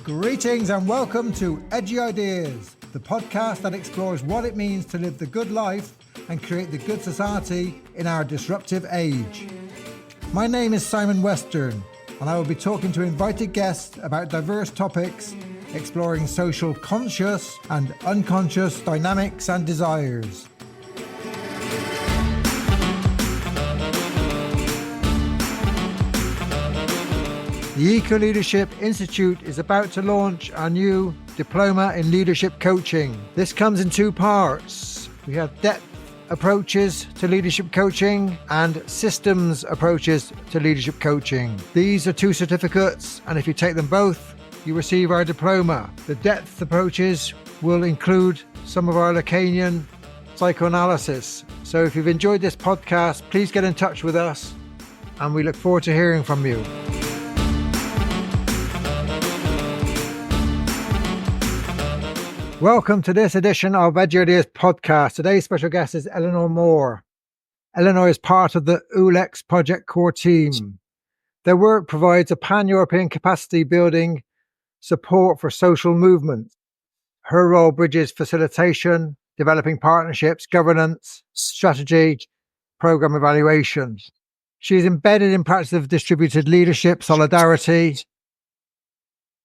Greetings and welcome to Edgy Ideas, the podcast that explores what it means to live the good life and create the good society in our disruptive age. My name is Simon Western, and I will be talking to invited guests about diverse topics, exploring social conscious and unconscious dynamics and desires. The Eco Leadership Institute is about to launch a new diploma in leadership coaching. This comes in two parts. We have depth approaches to leadership coaching and systems approaches to leadership coaching. These are two certificates, and if you take them both, you receive our diploma. The depth approaches will include some of our Lacanian psychoanalysis. So if you've enjoyed this podcast, please get in touch with us, and we look forward to hearing from you. Welcome to this edition of Edgy Ideas podcast. Today's special guest is Eleanor Moore. Eleanor is part of the Ulex Project core team. Their work provides a pan-European capacity building support for social movements. Her role bridges facilitation, developing partnerships, governance, strategy, program evaluation. She is embedded in practice of distributed leadership, solidarity,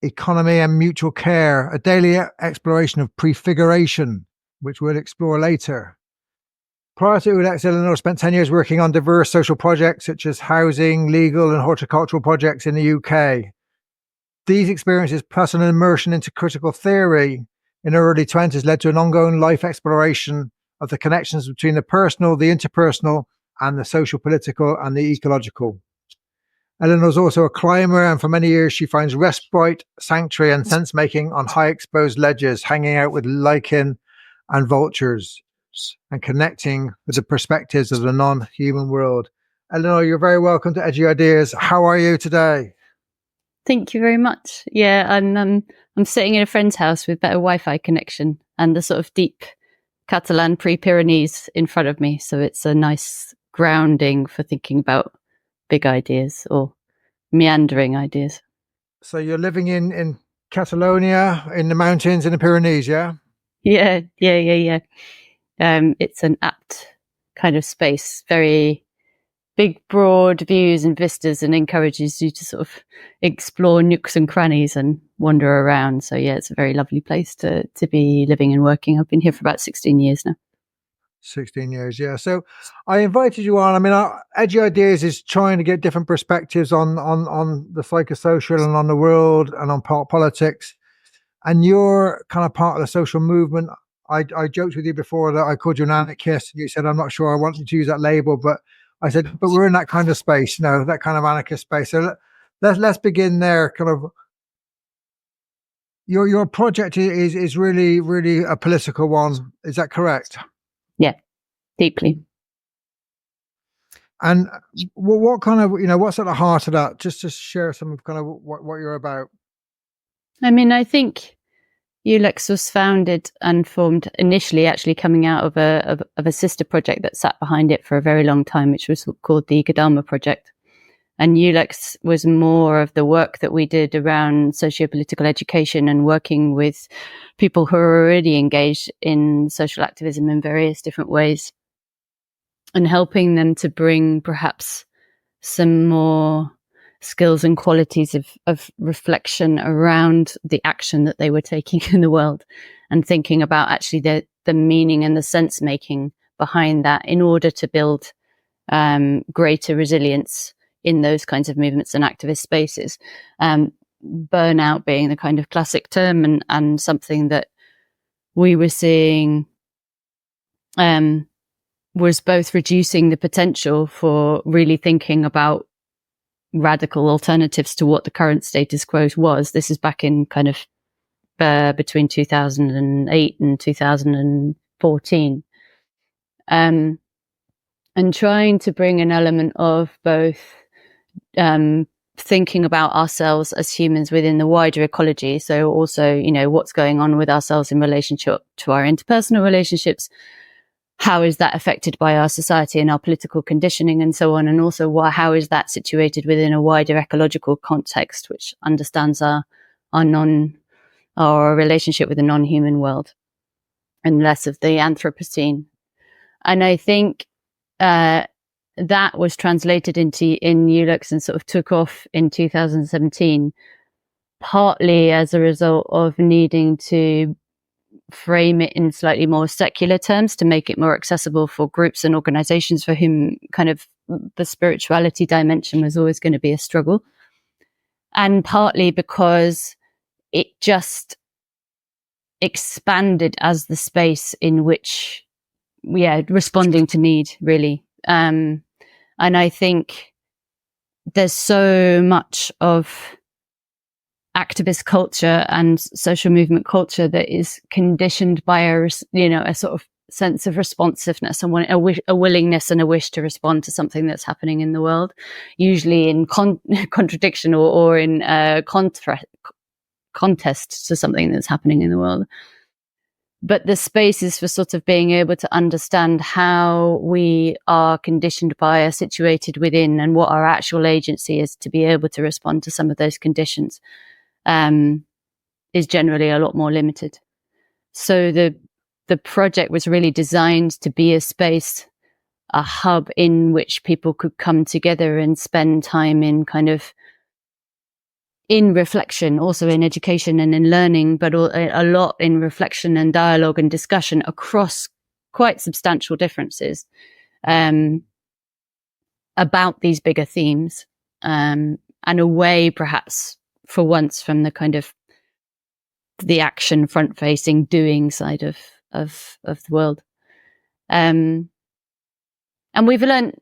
economy and mutual care, a daily exploration of prefiguration, which we'll explore later. Prior to Ulex, Eleanor spent 10 years working on diverse social projects such as housing, legal and horticultural projects in the UK. These experiences, plus an immersion into critical theory in her early 20s, led to an ongoing life exploration of the connections between the personal, the interpersonal, and the social, political, and the ecological. Eleanor's also a climber, and for many years she finds respite, sanctuary and sense-making on high-exposed ledges, hanging out with lichen and vultures and connecting with the perspectives of the non-human world. Eleanor, you're very welcome to Edgy Ideas. How are you today? Thank you very much. Yeah, I'm sitting in a friend's house with better Wi-Fi connection and the sort of deep Catalan pre-Pyrenees in front of me, so it's a nice grounding for thinking about big ideas or meandering ideas. So you're living in Catalonia, in the mountains, in the Pyrenees, yeah? Yeah. It's an apt kind of space, very big, broad views and vistas, and encourages you to sort of explore nooks and crannies and wander around. So yeah, it's a very lovely place to be living and working. I've been here for about 16 years now. 16 years, yeah. So I invited you on. I mean, Edgy Ideas is trying to get different perspectives on the psychosocial and on the world and on politics. And you're kind of part of the social movement. I joked with you before that I called you an anarchist. You said, I'm not sure I wanted to use that label, but I said, but we're in that kind of space, that kind of anarchist space. So let's begin there. Kind of, your project is really, really a political one. Is that correct? Yeah, deeply. And what kind of, what's at the heart of that? Just to share some of kind of what you're about. I mean, I think Ulex was founded and formed initially actually coming out of a sister project that sat behind it for a very long time, which was called the Project. And Ulex was more of the work that we did around socio-political education and working with people who are already engaged in social activism in various different ways and helping them to bring perhaps some more skills and qualities of reflection around the action that they were taking in the world and thinking about actually the meaning and the sense making behind that in order to build greater resilience in those kinds of movements and activist spaces. Burnout being the kind of classic term and something that we were seeing was both reducing the potential for really thinking about radical alternatives to what the current status quo was. This is back in kind of between 2008 and 2014. And trying to bring an element of both thinking about ourselves as humans within the wider ecology. So also, what's going on with ourselves in relationship to our interpersonal relationships. How is that affected by our society and our political conditioning and so on? And also how is that situated within a wider ecological context, which understands our our relationship with the non-human world, and less of the Anthropocene. And I think that was translated in Ulex and sort of took off in 2017, partly as a result of needing to frame it in slightly more secular terms to make it more accessible for groups and organizations for whom kind of the spirituality dimension was always going to be a struggle. And partly because it just expanded as the space in which, responding to need, really. And I think there's so much of activist culture and social movement culture that is conditioned by a sort of sense of responsiveness and a willingness and a wish to respond to something that's happening in the world, usually in contradiction or in contest to something that's happening in the world. But the spaces for sort of being able to understand how we are conditioned by, are situated within, and what our actual agency is to be able to respond to some of those conditions is generally a lot more limited. So the project was really designed to be a space, a hub in which people could come together and spend time in kind of in reflection, also in education and in learning, but a lot in reflection and dialogue and discussion across quite substantial differences about these bigger themes, and away perhaps for once from the kind of the action, front-facing, doing side of the world. And we've learned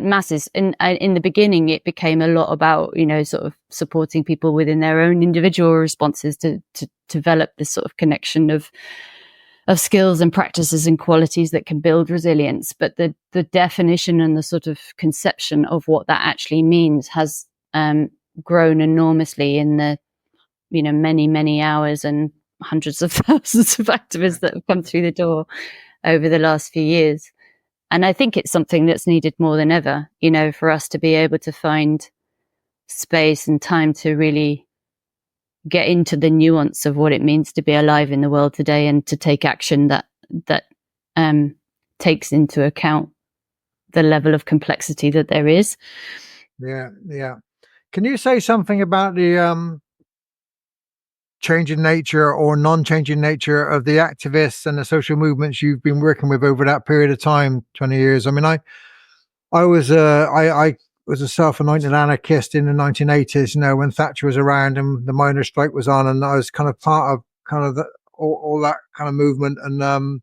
masses. In the beginning, it became a lot about, sort of supporting people within their own individual responses to develop this sort of connection of skills and practices and qualities that can build resilience. But the definition and the sort of conception of what that actually means has grown enormously in the, many, many hours and hundreds of thousands of activists that have come through the door over the last few years. And I think it's something that's needed more than ever, for us to be able to find space and time to really get into the nuance of what it means to be alive in the world today, and to take action that takes into account the level of complexity that there is. Yeah. Can you say something about the changing nature or non-changing nature of the activists and the social movements you've been working with over that period of time, 20 years? I mean, I was a self-anointed anarchist in the 1980s, when Thatcher was around and the miners' strike was on, and I was kind of part of all that kind of movement, and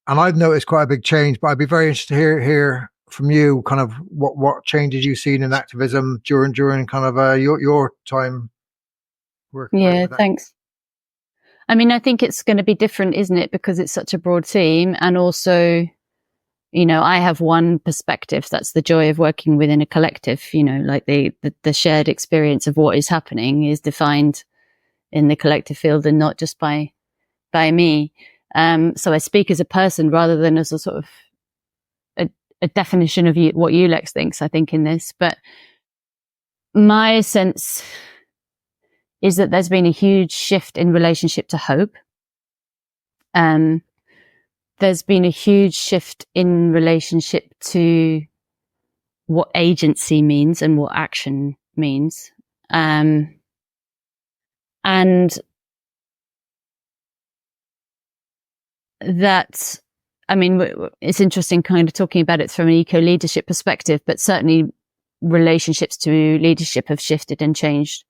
I've noticed quite a big change. But I'd be very interested to hear from you kind of what changes you've seen in activism during kind of your time. Yeah, thanks. I mean, I think it's going to be different, isn't it? Because it's such a broad theme. And also, I have one perspective. That's the joy of working within a collective, like the shared experience of what is happening is defined in the collective field and not just by me. So I speak as a person rather than as a sort of a definition of what Ulex thinks, I think, in this. But my sense is that there's been a huge shift in relationship to hope. There's been a huge shift in relationship to what agency means and what action means. And that, I mean, it's interesting kind of talking about it from an eco-leadership perspective, but certainly relationships to leadership have shifted and changed.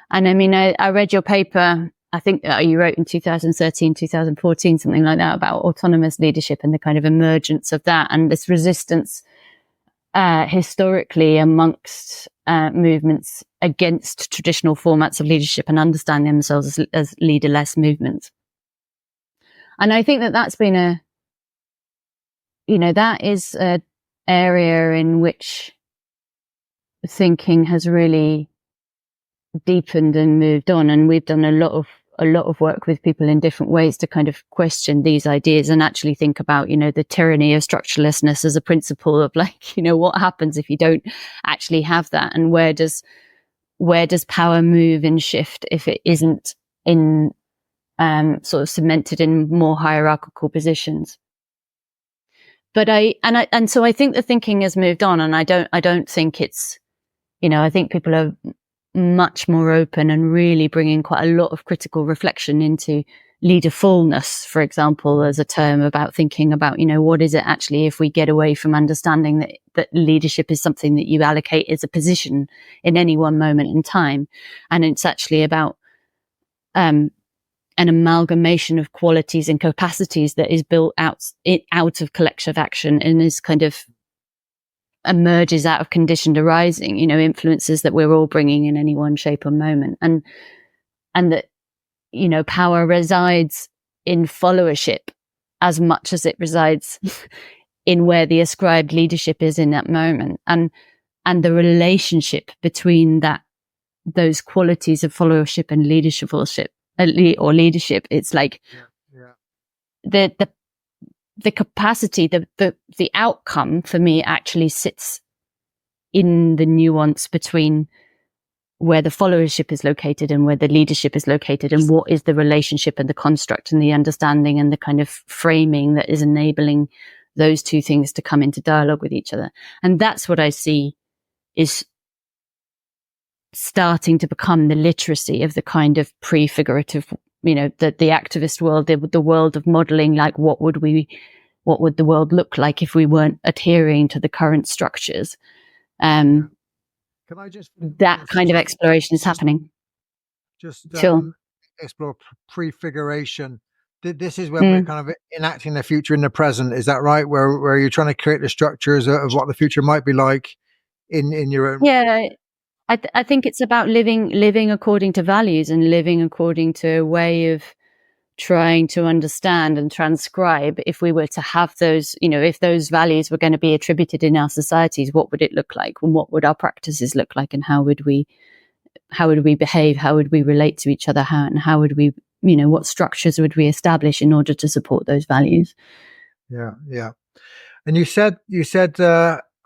And I mean, I read your paper, I think you wrote in 2013, 2014, something like that, about autonomous leadership and the kind of emergence of that and this resistance historically amongst movements against traditional formats of leadership and understanding themselves as leaderless movements. And I think that's been that is an area in which thinking has really deepened and moved on, and we've done a lot of work with people in different ways to kind of question these ideas and actually think about the tyranny of structurelessness as a principle of what happens if you don't actually have that, and where does where does power move and shift if it isn't in sort of cemented in more hierarchical positions? But so I think the thinking has moved on, and I don't think it's, I think people are much more open and really bringing quite a lot of critical reflection into leaderfulness, for example, as a term about thinking about, what is it actually if we get away from understanding that leadership is something that you allocate as a position in any one moment in time. And it's actually about an amalgamation of qualities and capacities that is built out of collective action and is kind of emerges out of conditioned arising, influences that we're all bringing in any one shape or moment. And that, power resides in followership as much as it resides in where the ascribed leadership is in that moment. And the relationship between those qualities of followership and leadership, it's like the capacity, the outcome for me actually sits in the nuance between where the followership is located and where the leadership is located, and what is the relationship and the construct and the understanding and the kind of framing that is enabling those two things to come into dialogue with each other. And that's what I see is starting to become the literacy of the kind of prefigurative, the activist world, the world of modeling, like what would the world look like if we weren't adhering to the current structures. Can I just that kind of exploration is happening? Sure. Explore prefiguration. This is when we're kind of enacting the future in the present. Is that right? Where you're trying to create the structures of what the future might be like in your own. Yeah, I think it's about living according to values and living according to a way of trying to understand and transcribe. If we were to have those, if those values were going to be attributed in our societies, what would it look like, and what would our practices look like, and how would we behave, how would we relate to each other, how would we, what structures would we establish in order to support those values? Yeah. And you said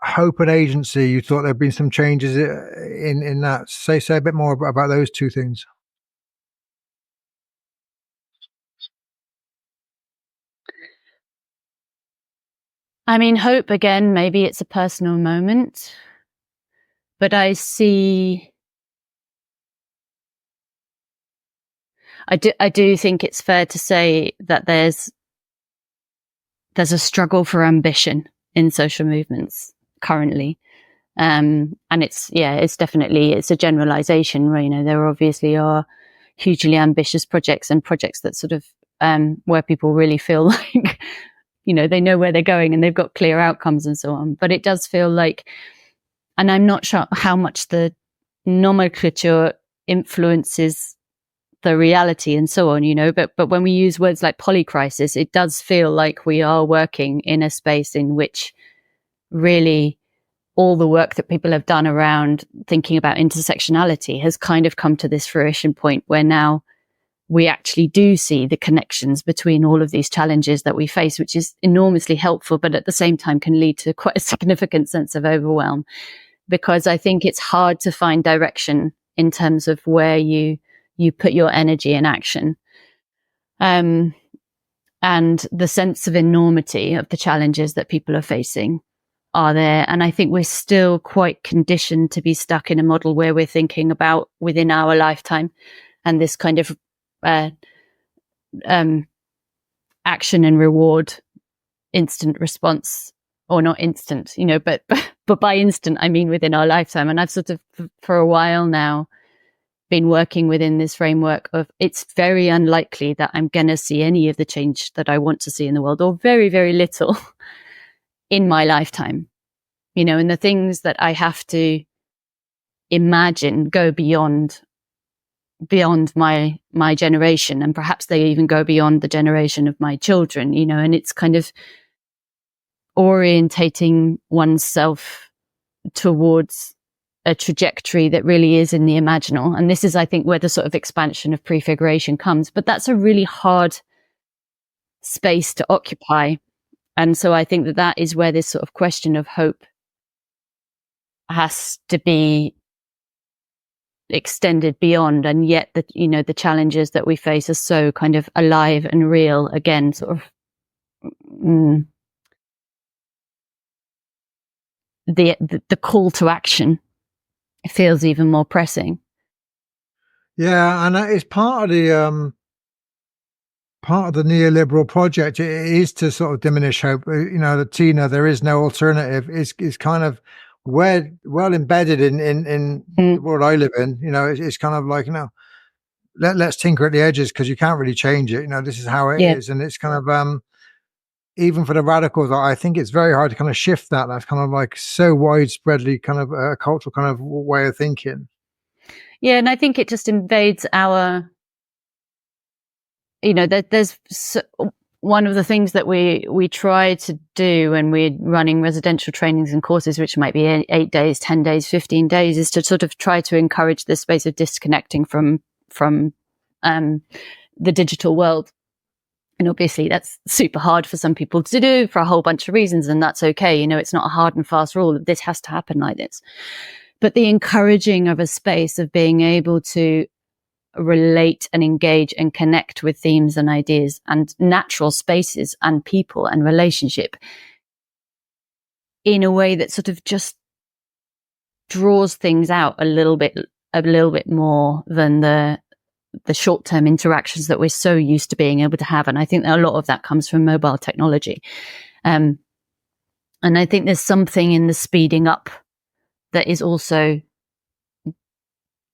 hope and agency. You thought there'd been some changes in that. Say a bit more about those two things. I mean, hope, again, maybe it's a personal moment, but I do think it's fair to say that there's a struggle for ambition in social movements currently. And it's definitely, it's a generalization, right? There obviously are hugely ambitious projects and projects that sort of, where people really feel like, they know where they're going and they've got clear outcomes and so on. But it does feel like, and I'm not sure how much the nomenclature influences the reality and so on, but when we use words like polycrisis, it does feel like we are working in a space in which really all the work that people have done around thinking about intersectionality has kind of come to this fruition point where now we actually do see the connections between all of these challenges that we face, which is enormously helpful, but at the same time can lead to quite a significant sense of overwhelm, because I think it's hard to find direction in terms of where you put your energy in action. And the sense of enormity of the challenges that people are facing are there. And I think we're still quite conditioned to be stuck in a model where we're thinking about within our lifetime, and this kind of action and reward, instant response, or not instant, but by instant, I mean within our lifetime. And I've sort of, for a while now, been working within this framework of it's very unlikely that I'm going to see any of the change that I want to see in the world, or very, very little in my lifetime, and the things that I have to imagine go beyond my generation, and perhaps they even go beyond the generation of my children, and it's kind of orientating oneself towards a trajectory that really is in the imaginal. And this is, I think, where the sort of expansion of prefiguration comes, but that's a really hard space to occupy. And so I think that is where this sort of question of hope has to be extended beyond, and yet the challenges that we face are so kind of alive and real again, sort of the call to action feels even more pressing. Yeah, and it's part of the neoliberal project. It is to sort of diminish hope. The Tina, there is no alternative, is kind of well embedded in the world I live in. It's kind of like, let's tinker at the edges, because you can't really change it. This is how it is. And it's kind of even for the radicals, I think it's very hard to kind of shift that. That's kind of like so widespreadly kind of a cultural kind of way of thinking. Yeah, and I think it just invades our, there's one of the things that we try to do when we're running residential trainings and courses, which might be 8 days, 10 days, 15 days, is to sort of try to encourage this space of disconnecting from the digital world. And obviously that's super hard for some people to do for a whole bunch of reasons, and that's okay. It's not a hard and fast rule that this has to happen like this. But the encouraging of a space of being able to relate and engage and connect with themes and ideas and natural spaces and people and relationship in a way that sort of just draws things out a little bit more than the short-term interactions that we're so used to being able to have. And I think that a lot of that comes from mobile technology. And I think there's something in the speeding up that is also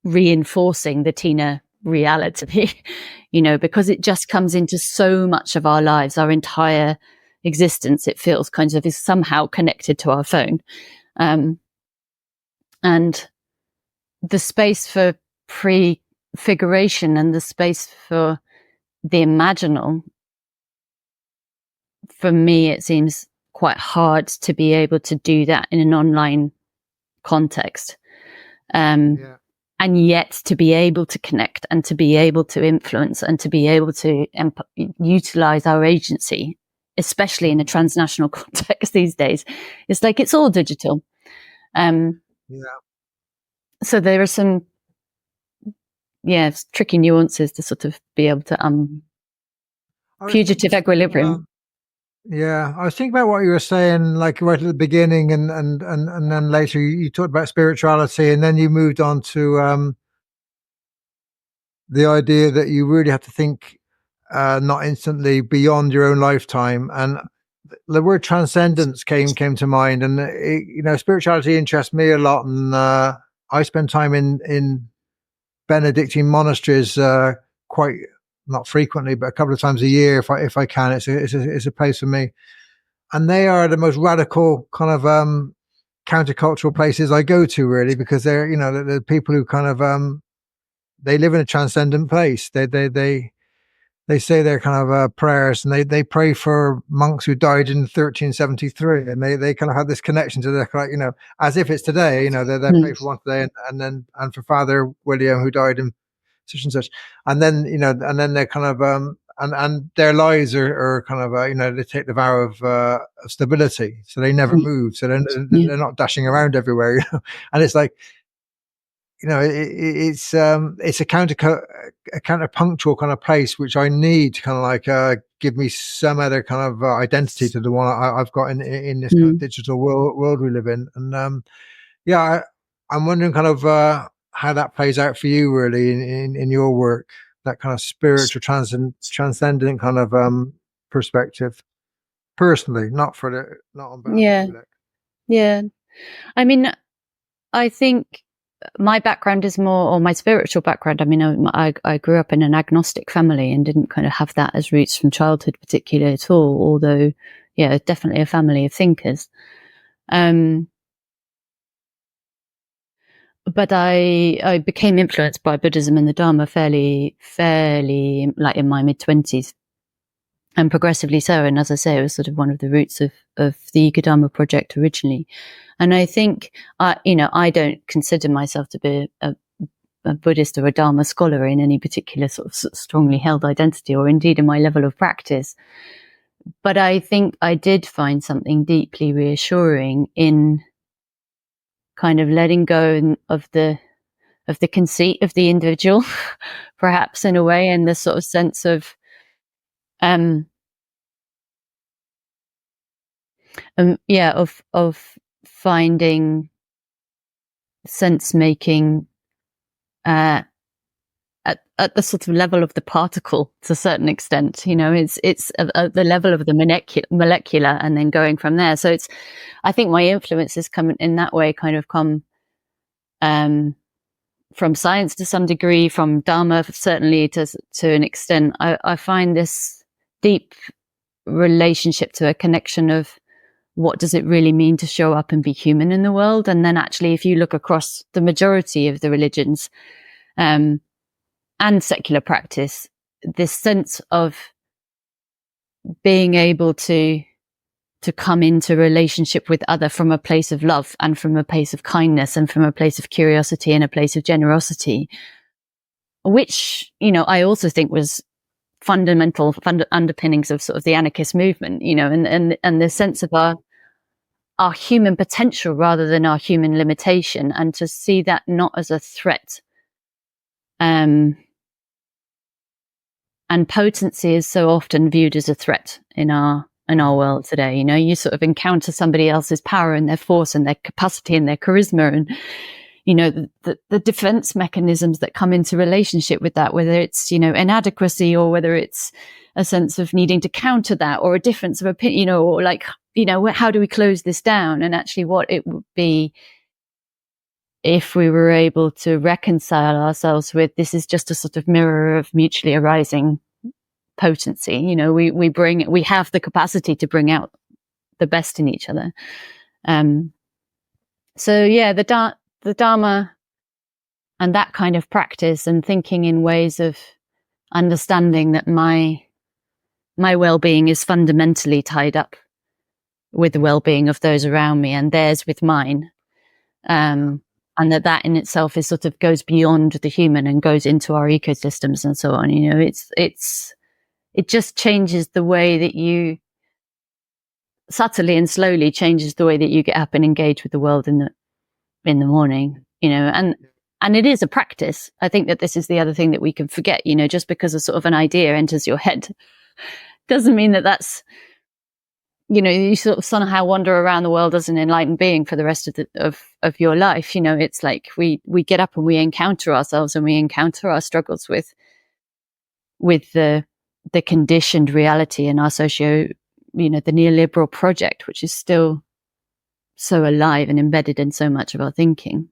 reinforcing the Tina reality, because it just comes into so much of our lives, our entire existence. It feels kind of is somehow connected to our phone. And the space for prefiguration and the space for the imaginal, for me, it seems quite hard to be able to do that in an online context. And yet to be able to connect and to be able to influence and to be able to utilize our agency, especially in a transnational context these days, it's like it's all digital. So there are some tricky nuances to sort of be able to fugitive equilibrium. I was thinking about what you were saying, like right at the beginning, and then later you talked about spirituality, and then you moved on to the idea that you really have to think not instantly, beyond your own lifetime. And the word transcendence came to mind, and spirituality interests me a lot, and I spend time in Benedictine monasteries quite, not frequently, but a couple of times a year if I can. It's a place for me, and they are the most radical kind of countercultural places I go to, really, because they're the people who kind of they live in a transcendent place. They say their kind of prayers, and they pray for monks who died in 1373, and they kind of have this connection to their, like, as if it's today. They pray for one today, and for Father William, who died in such and such, and then they're kind of and their lives are kind of they take the vow of stability, so they never move, so they're not dashing around everywhere, and it's like, it's a counterpunctual kind of place, which I need to kind of like give me some other kind of identity to the one I've got in this kind of digital world we live in. And I'm wondering kind of how that plays out for you, really, in your work, that kind of spiritual transcendent kind of perspective, personally, not on behalf of Ulex. I mean, I think my background is more, or my spiritual background, I mean, I grew up in an agnostic family and didn't kind of have that as roots from childhood particularly at all, although, definitely a family of thinkers. But I became influenced by Buddhism and the Dharma fairly, like in my mid-20s, and progressively so. And as I say, it was sort of one of the roots of the Dharma Project originally. And I think, I don't consider myself to be a Buddhist or a Dharma scholar in any particular sort of strongly held identity, or indeed in my level of practice. But I think I did find something deeply reassuring in kind of letting go of the the conceit of the individual, perhaps in a way, and the sort of sense of of finding sense making at the sort of level of the particle to a certain extent. It's at the level of the molecular, and then going from there. So I think my influences come in that way, kind of come from science to some degree, from Dharma certainly to an extent. I find this deep relationship to a connection of what does it really mean to show up and be human in the world. And then actually, if you look across the majority of the religions and secular practice, this sense of being able to come into relationship with other from a place of love and from a place of kindness and from a place of curiosity and a place of generosity, which, I also think was fundamental underpinnings of sort of the anarchist movement, and the sense of our human potential rather than our human limitation, and to see that not as a threat. And potency is so often viewed as a threat in our world today. You sort of encounter somebody else's power and their force and their capacity and their charisma, and the defense mechanisms that come into relationship with that, whether it's inadequacy, or whether it's a sense of needing to counter that, or a difference of opinion, or like, how do we close this down? And actually what it would be if we were able to reconcile ourselves with, this is just a sort of mirror of mutually arising potency. We have the capacity to bring out the best in each other. So yeah, the Dharma and that kind of practice, and thinking in ways of understanding that my well-being is fundamentally tied up with the well-being of those around me, and theirs with mine. And that in itself is sort of goes beyond the human and goes into our ecosystems and so on. It just changes the way that you subtly and slowly changes the way that you get up and engage with the world in the morning, and it is a practice. I think that this is the other thing that we can forget, just because a sort of an idea enters your head doesn't mean that that's, you sort of somehow wander around the world as an enlightened being for the rest of your life. It's like we get up and we encounter ourselves, and we encounter our struggles with the conditioned reality and our the neoliberal project, which is still so alive and embedded in so much of our thinking.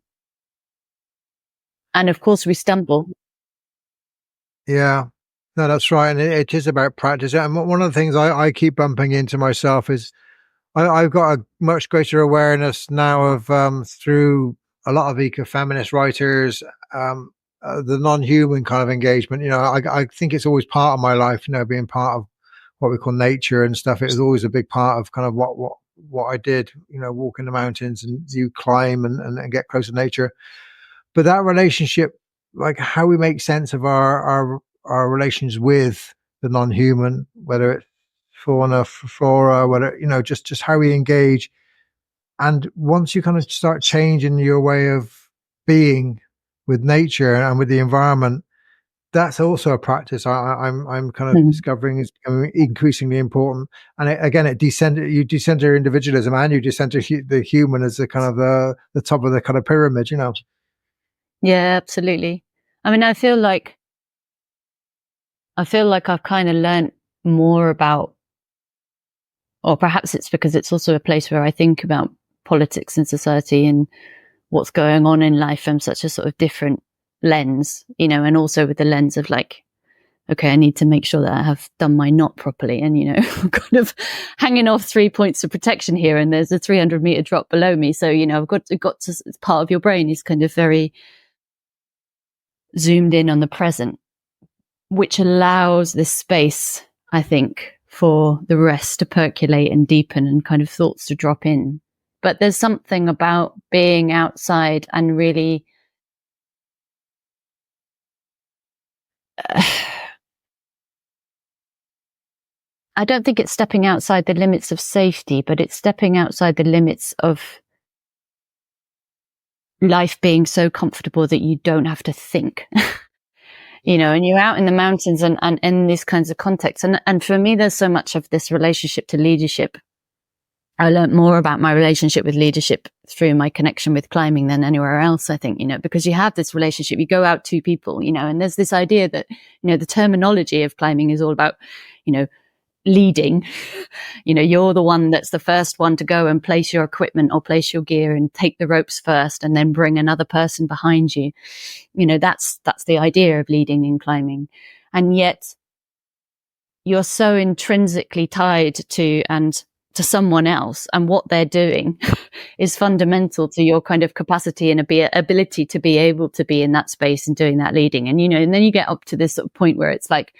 And of course we stumble. Yeah, no, that's right. And it is about practice. And one of the things I keep bumping into myself is I've got a much greater awareness now of, through a lot of ecofeminist writers, the non-human kind of engagement. I think it's always part of my life, being part of what we call nature and stuff. It was always a big part of kind of what I did, walk in the mountains and you climb and get close to nature. But that relationship, like how we make sense of our relations with the non-human, whether it's fauna, flora, whether, just how we engage. And once you kind of start changing your way of being with nature and with the environment, that's also a practice I'm kind of discovering is becoming increasingly important. And you decenter individualism, and you decenter the human as the kind of the top of the kind of pyramid, Yeah, absolutely. I mean, I feel like I've kind of learned more about, or perhaps it's because it's also a place where I think about politics and society and what's going on in life from such a sort of different lens, and also with the lens of like, okay, I need to make sure that I have done my knot properly, and kind of hanging off 3 points of protection here, and there's a 300-meter drop below me. So I've got to. Part of your brain is kind of very zoomed in on the present, which allows this space, I think, for the rest to percolate and deepen and kind of thoughts to drop in. But there's something about being outside and really I don't think it's stepping outside the limits of safety, but it's stepping outside the limits of life being so comfortable that you don't have to think. And you're out in the mountains and in these kinds of contexts. And for me, there's so much of this relationship to leadership. I learned more about my relationship with leadership through my connection with climbing than anywhere else, I think, because you have this relationship, you go out two people, and there's this idea that, the terminology of climbing is all about, leading. You're the one that's the first one to go and place your equipment or place your gear and take the ropes first and then bring another person behind you. That's the idea of leading in climbing. And yet you're so intrinsically tied to someone else, and what they're doing is fundamental to your kind of capacity and ability to be able to be in that space and doing that leading. And, and then you get up to this sort of point where it's like,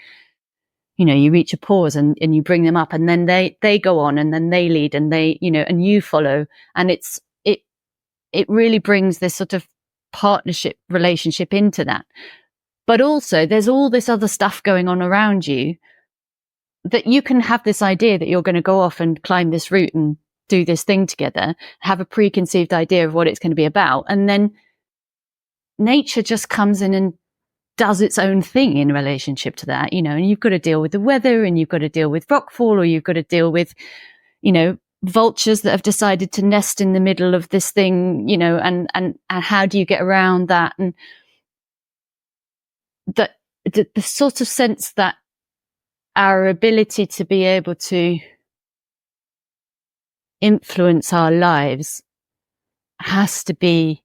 you reach a pause and you bring them up, and then they go on and then they lead and they, and you follow. And it really brings this sort of partnership relationship into that. But also there's all this other stuff going on around you, that you can have this idea that you're going to go off and climb this route and do this thing together, have a preconceived idea of what it's going to be about. And then nature just comes in and does its own thing in relationship to that, and you've got to deal with the weather, and you've got to deal with rockfall, or you've got to deal with, vultures that have decided to nest in the middle of this thing, and how do you get around that? And the sort of sense that our ability to be able to influence our lives has to be,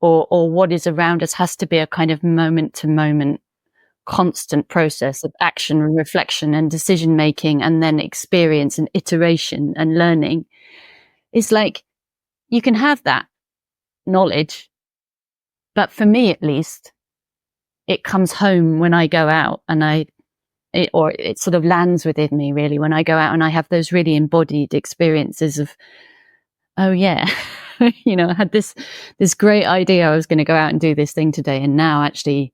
or what is around us has to be, a kind of moment to moment constant process of action and reflection and decision making, and then experience and iteration and learning. It's like you can have that knowledge, but for me at least, it comes home when I go out, and it sort of lands within me really when I go out and I have those really embodied experiences of, oh yeah, I had this great idea I was going to go out and do this thing today, and now actually,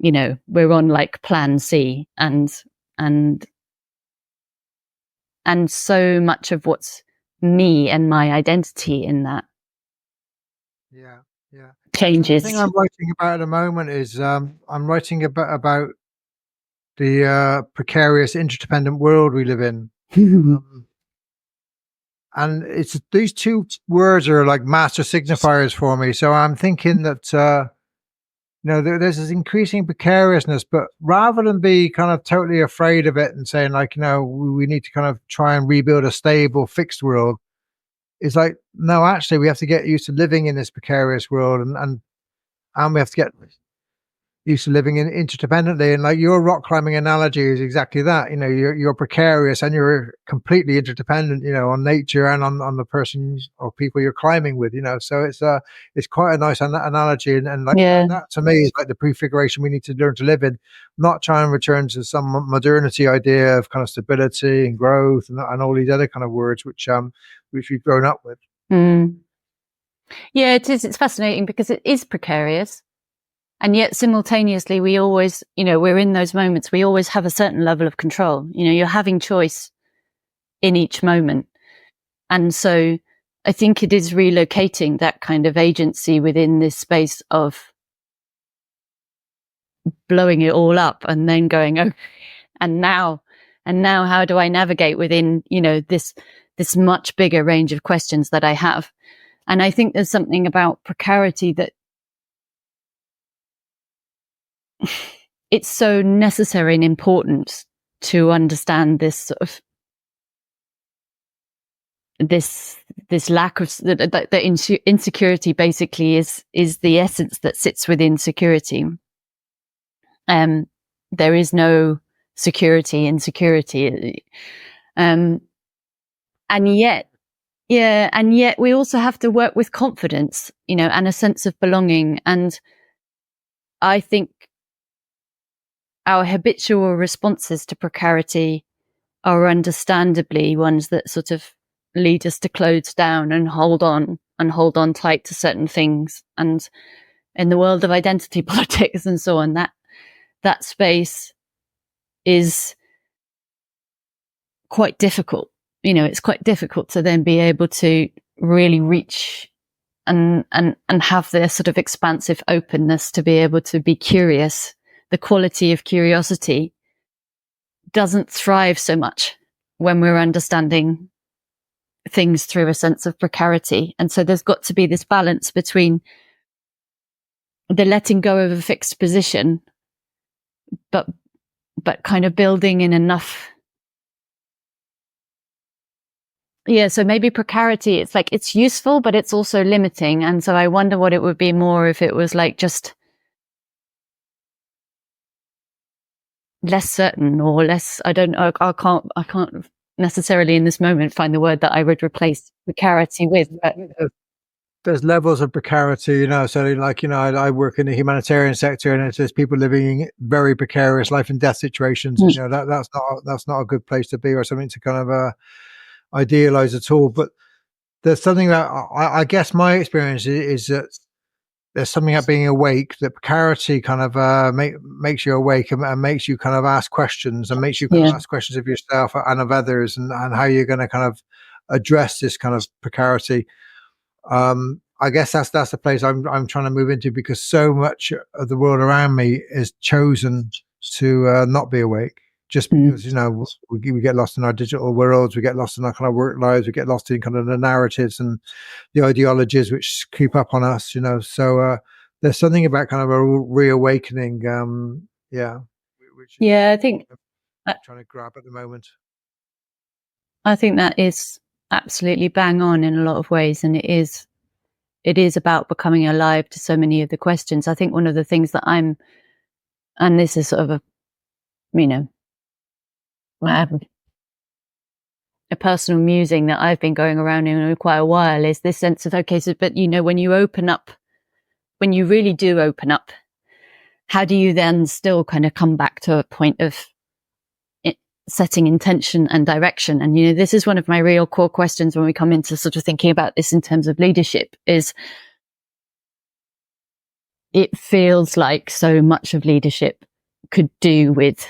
we're on like plan C, and so much of what's me and my identity in that changes. The thing I'm writing about at the moment is I'm writing about the precarious interdependent world we live in. And it's these two words are like master signifiers for me. So I'm thinking that there's this increasing precariousness, but rather than be kind of totally afraid of it and saying like, we need to kind of try and rebuild a stable, fixed world, it's like, no, actually we have to get used to living in this precarious world, and we have to get used to living interdependently. And like your rock climbing analogy is exactly that. You're precarious and you're completely interdependent, on nature and on the person or people you're climbing with, so it's quite a nice analogy. And like that to me is like the prefiguration we need to learn to live in, not try and return to some modernity idea of kind of stability and growth and all these other kind of words which we've grown up with. Yeah, it is. It's fascinating because it is precarious. And yet simultaneously, we always, we're in those moments, we always have a certain level of control. You're having choice in each moment. And so I think it is relocating that kind of agency within this space of blowing it all up and then going, oh, and now how do I navigate within, this much bigger range of questions that I have? And I think there's something about precarity that it's so necessary and important to understand this sort of this lack of the insecurity basically is the essence that sits within security. There is no security in security, and yet we also have to work with confidence, and a sense of belonging. And I think our habitual responses to precarity are understandably ones that sort of lead us to close down and hold on tight to certain things. And in the world of identity politics and so on, that space is quite difficult. It's quite difficult to then be able to really reach have this sort of expansive openness to be able to be curious. The quality of curiosity doesn't thrive so much when we're understanding things through a sense of precarity. And so there's got to be this balance between the letting go of a fixed position, but kind of building in enough. Yeah, so maybe precarity, it's like it's useful, but it's also limiting. And so I wonder what it would be more if it was like just less certain or less, I don't know, I can't necessarily in this moment find the word that I would replace precarity with. But there's levels of precarity, so like, I work in the humanitarian sector, and there's people living in very precarious life and death situations. That's not a good place to be, or something to kind of idealize at all. But there's something that I guess my experience is that there's something about being awake, that precarity kind of makes you awake and makes you kind of ask questions, and makes you kind of ask questions of yourself and of others, and how you're going to kind of address this kind of precarity. I guess that's the place I'm trying to move into, because so much of the world around me is chosen to not be awake, just because we get lost in our digital worlds, we get lost in our kind of work lives, we get lost in kind of the narratives and the ideologies which creep up on us. So there's something about kind of a reawakening. Which I think I'm trying to grab at the moment. I think that is absolutely bang on in a lot of ways, and it is about becoming alive to so many of the questions. I think one of the things that and this is sort of a personal musing that I've been going around in quite a while, is this sense of, okay, so, but when you really do open up, how do you then still kind of come back to a point of setting intention and direction? And this is one of my real core questions when we come into sort of thinking about this in terms of leadership, is it feels like so much of leadership could do with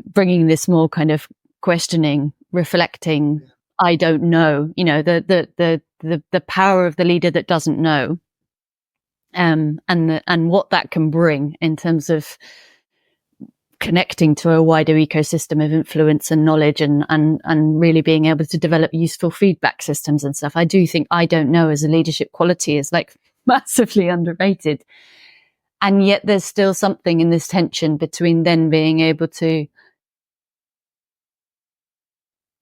bringing this more kind of questioning, reflecting, I don't know, the power of the leader that doesn't know, and what that can bring in terms of connecting to a wider ecosystem of influence and knowledge, and really being able to develop useful feedback systems and stuff. I do think I don't know as a leadership quality is like massively underrated. And yet there's still something in this tension between then being able to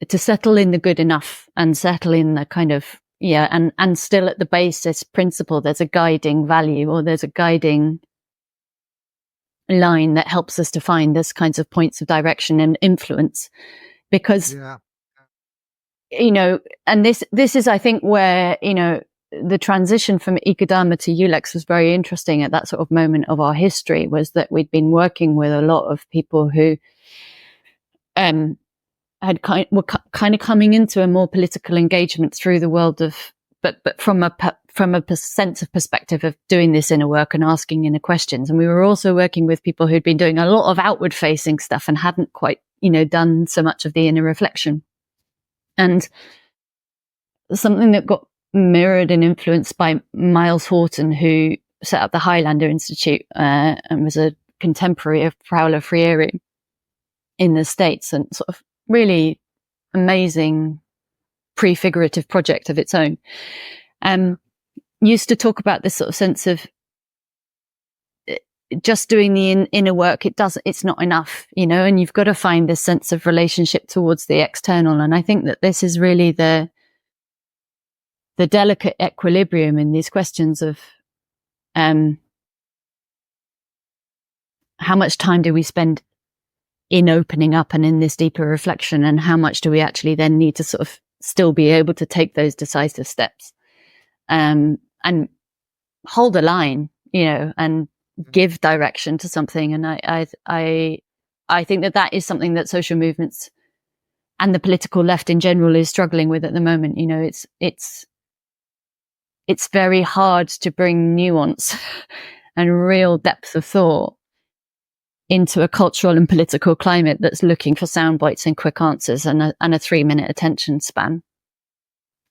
settle in the good enough and settle in the kind of, and still at the basis principle, there's a guiding value, or there's a guiding line that helps us to find this kinds of points of direction and influence. Because, and this is, I think, where, the transition from Ikadama to Ulex was very interesting at that sort of moment of our history, was that we'd been working with a lot of people who were kind of coming into a more political engagement through the world of, but from a sense of perspective of doing this inner work and asking inner questions. And we were also working with people who'd been doing a lot of outward facing stuff and hadn't quite, done so much of the inner reflection. And something that got mirrored and influenced by Miles Horton, who set up the Highlander Institute and was a contemporary of Paulo Freire in the States, and sort of really amazing prefigurative project of its own, used to talk about this sort of sense of just doing the inner work. It's not enough, and you've got to find this sense of relationship towards the external. And I think that this is really the delicate equilibrium in these questions of how much time do we spend in opening up and in this deeper reflection, and how much do we actually then need to sort of still be able to take those decisive steps and hold a line, and give direction to something. And I think that is something that social movements and the political left in general is struggling with at the moment. It's very hard to bring nuance and real depth of thought into a cultural and political climate that's looking for sound bites and quick answers and a 3-minute attention span.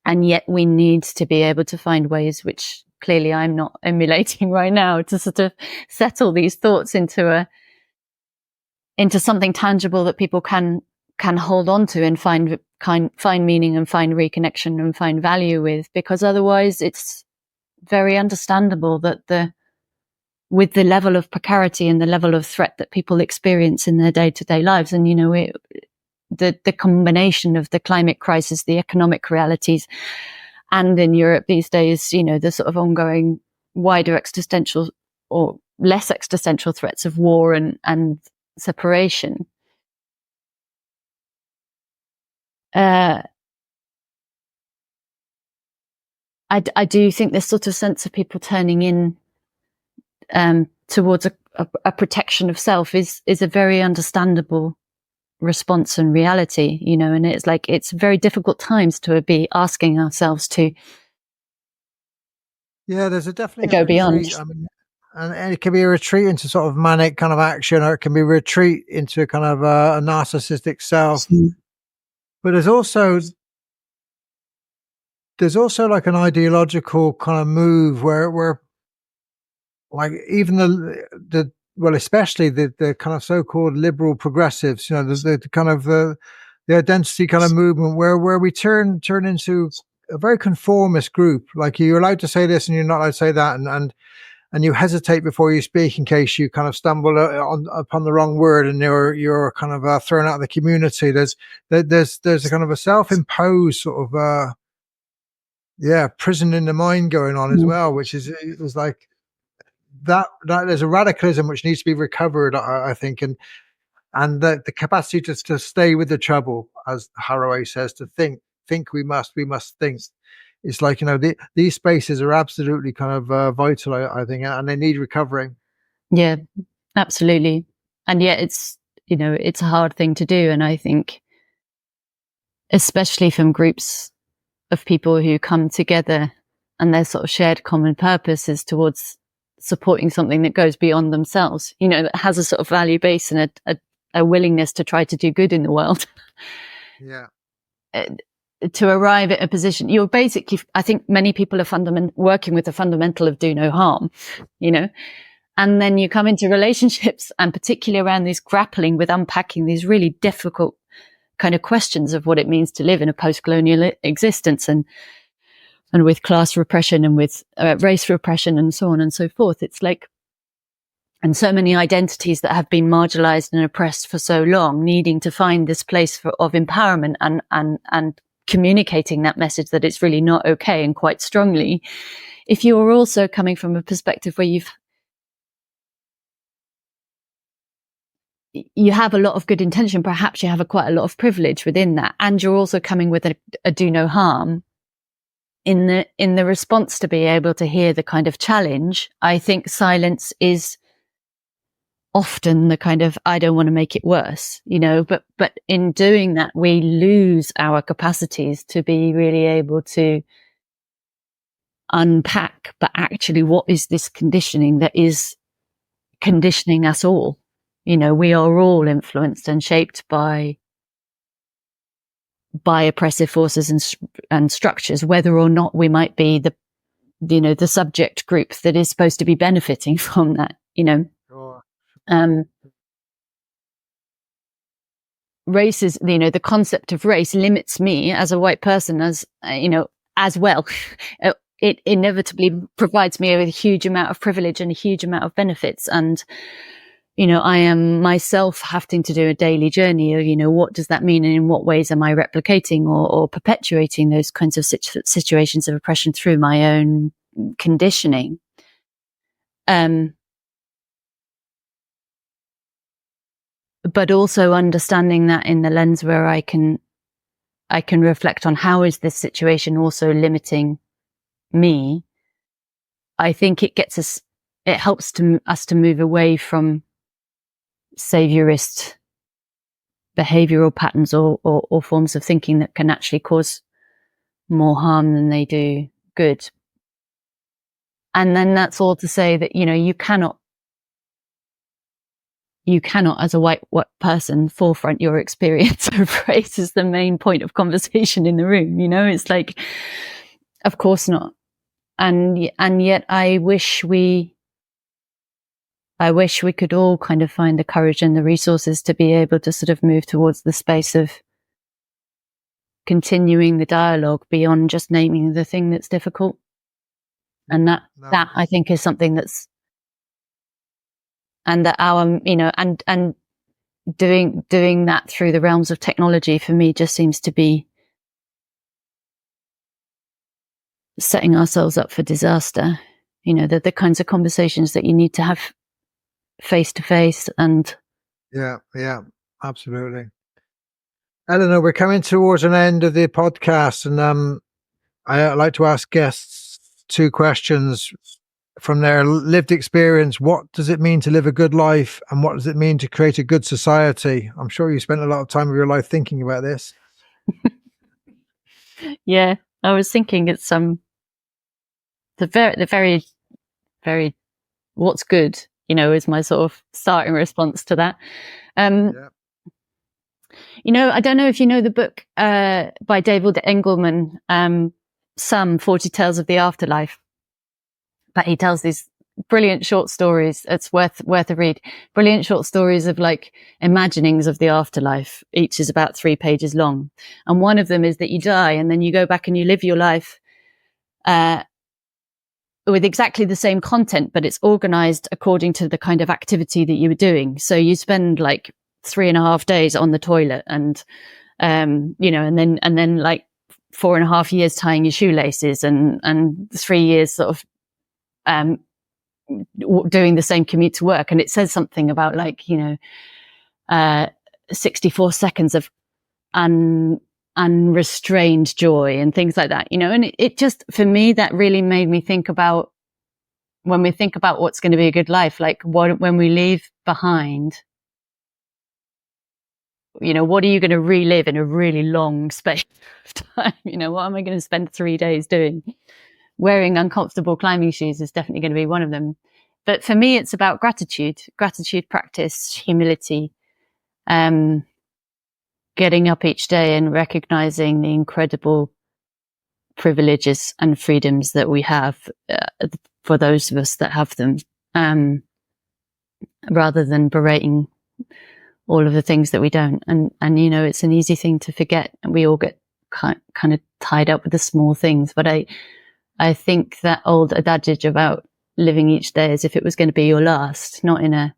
And yet we need to be able to find ways, which clearly I'm not emulating right now, to sort of settle these thoughts into something tangible that people can hold on to and find meaning and find reconnection and find value with, because otherwise it's very understandable that with the level of precarity and the level of threat that people experience in their day-to-day lives, and the combination of the climate crisis, the economic realities, and in Europe these days, the sort of ongoing wider existential or less existential threats of war and separation. I do think this sort of sense of people turning in towards a protection of self is a very understandable response and reality, and it's like, it's very difficult times to be asking ourselves to there's definitely go a retreat. beyond. I mean, and it can be a retreat into sort of manic kind of action, or it can be a retreat into kind of a narcissistic self. But there's also like an ideological kind of move where like even the well, especially the kind of so-called liberal progressives, the kind of the identity kind of movement where we turn into a very conformist group. Like, you're allowed to say this and you're not allowed to say that, and you hesitate before you speak in case you kind of stumble upon the wrong word and you're kind of thrown out of the community. There's a kind of a self-imposed sort of prison in the mind going on as well, which is like that there's a radicalism which needs to be recovered, I think, and the capacity to stay with the trouble, as Haraway says, to think we must think. It's like, these spaces are absolutely kind of vital, I think, and they need recovering. Yeah, absolutely. And yet it's a hard thing to do, and I think especially from groups of people who come together and their sort of shared common purpose is towards supporting something that goes beyond themselves, that has a sort of value base and a willingness to try to do good in the world. Yeah. To arrive at a position, you're basically, I think many people are working with the fundamental of do no harm, and then you come into relationships, and particularly around these grappling with unpacking these really difficult kind of questions of what it means to live in a post-colonial existence, and with class repression and with race repression and so on and so forth. It's like, and so many identities that have been marginalized and oppressed for so long, needing to find this place of empowerment and communicating that message that it's really not okay, and quite strongly. If you're also coming from a perspective where you have a lot of good intention, perhaps you have quite a lot of privilege within that, and you're also coming with a do no harm, in the response to be able to hear the kind of challenge, I think silence is often the kind of, I don't want to make it worse, but in doing that, we lose our capacities to be really able to unpack, but actually what is this conditioning that is conditioning us all? We are all influenced and shaped by oppressive forces and structures, whether or not we might be the subject group that is supposed to be benefiting from that, Sure. Race is, the concept of race limits me as a white person as well. It inevitably provides me with a huge amount of privilege and a huge amount of benefits. And, I am myself having to do a daily journey of, what does that mean? And in what ways am I replicating or perpetuating those kinds of situations of oppression through my own conditioning? But also understanding that in the lens where I can reflect on how is this situation also limiting me. I think it helps us to move away from saviorist behavioral patterns or forms of thinking that can actually cause more harm than they do good. And then that's all to say that, you cannot you cannot, as a white person, forefront your experience of race as the main point of conversation in the room. It's like, of course not. And yet I wish we could all kind of find the courage and the resources to be able to sort of move towards the space of continuing the dialogue beyond just naming the thing that's difficult. And that I think is something that's, and that our, and doing that through the realms of technology, for me, just seems to be setting ourselves up for disaster. The kinds of conversations that you need to have face to face. And yeah, absolutely. Eleanor, we're coming towards an end of the podcast, and I like to ask guests 2 questions from their lived experience. What does it mean to live a good life, and what does it mean to create a good society? I'm sure you spent a lot of time of your life thinking about this. Yeah, I was thinking it's the very, very what's good, is my sort of starting response to that. I don't know if you know the book by David Engelman, Some 40 Tales of the Afterlife, but he tells these brilliant short stories. It's worth a read. Brilliant short stories of like imaginings of the afterlife. Each is about 3 pages long. And one of them is that you die and then you go back and you live your life with exactly the same content, but it's organized according to the kind of activity that you were doing. So you spend like 3.5 days on the toilet and, and then like 4.5 years tying your shoelaces and 3 years sort of, doing the same commute to work. And it says something about like, 64 seconds of unrestrained joy and things like that, and it just, for me, that really made me think about when we think about what's going to be a good life, like when we leave behind, what are you going to relive in a really long space of time? What am I going to spend 3 days doing? Wearing uncomfortable climbing shoes is definitely going to be one of them. But for me, it's about gratitude practice, humility, getting up each day and recognizing the incredible privileges and freedoms that we have for those of us that have them, rather than berating all of the things that we don't. And it's an easy thing to forget, and we all get kind of tied up with the small things. But I think that old adage about living each day as if it was going to be your last, not in a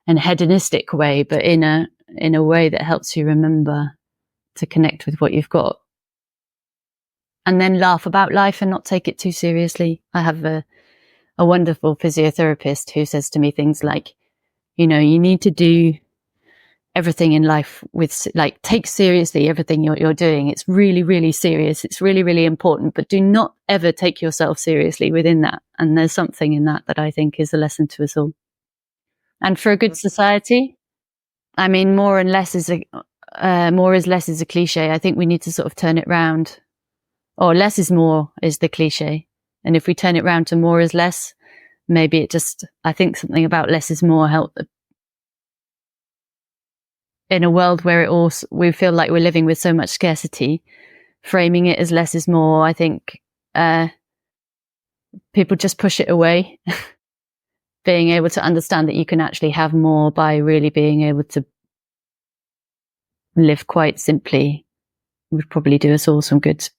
hedonistic way, but in a way that helps you remember to connect with what you've got, and then laugh about life and not take it too seriously. I have a wonderful physiotherapist who says to me things like, you need to do everything in life with, like, take seriously everything you're doing. It's really, really serious. It's really, really important, but do not ever take yourself seriously within that. And there's something in that I think is a lesson to us all. And for a good society, I mean, more is less is a cliche. I think we need to sort of turn it round, or less is more is the cliche. And if we turn it round to more is less, maybe I think something about less is more help. In a world where we feel like we're living with so much scarcity, framing it as less is more, I think people just push it away. Being able to understand that you can actually have more by really being able to live quite simply would probably do us all some good.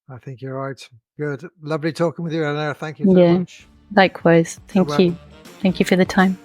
I think you're right. Good. Lovely talking with you, Eleanor. Thank you so much. Likewise. Thank you. Thank you for the time.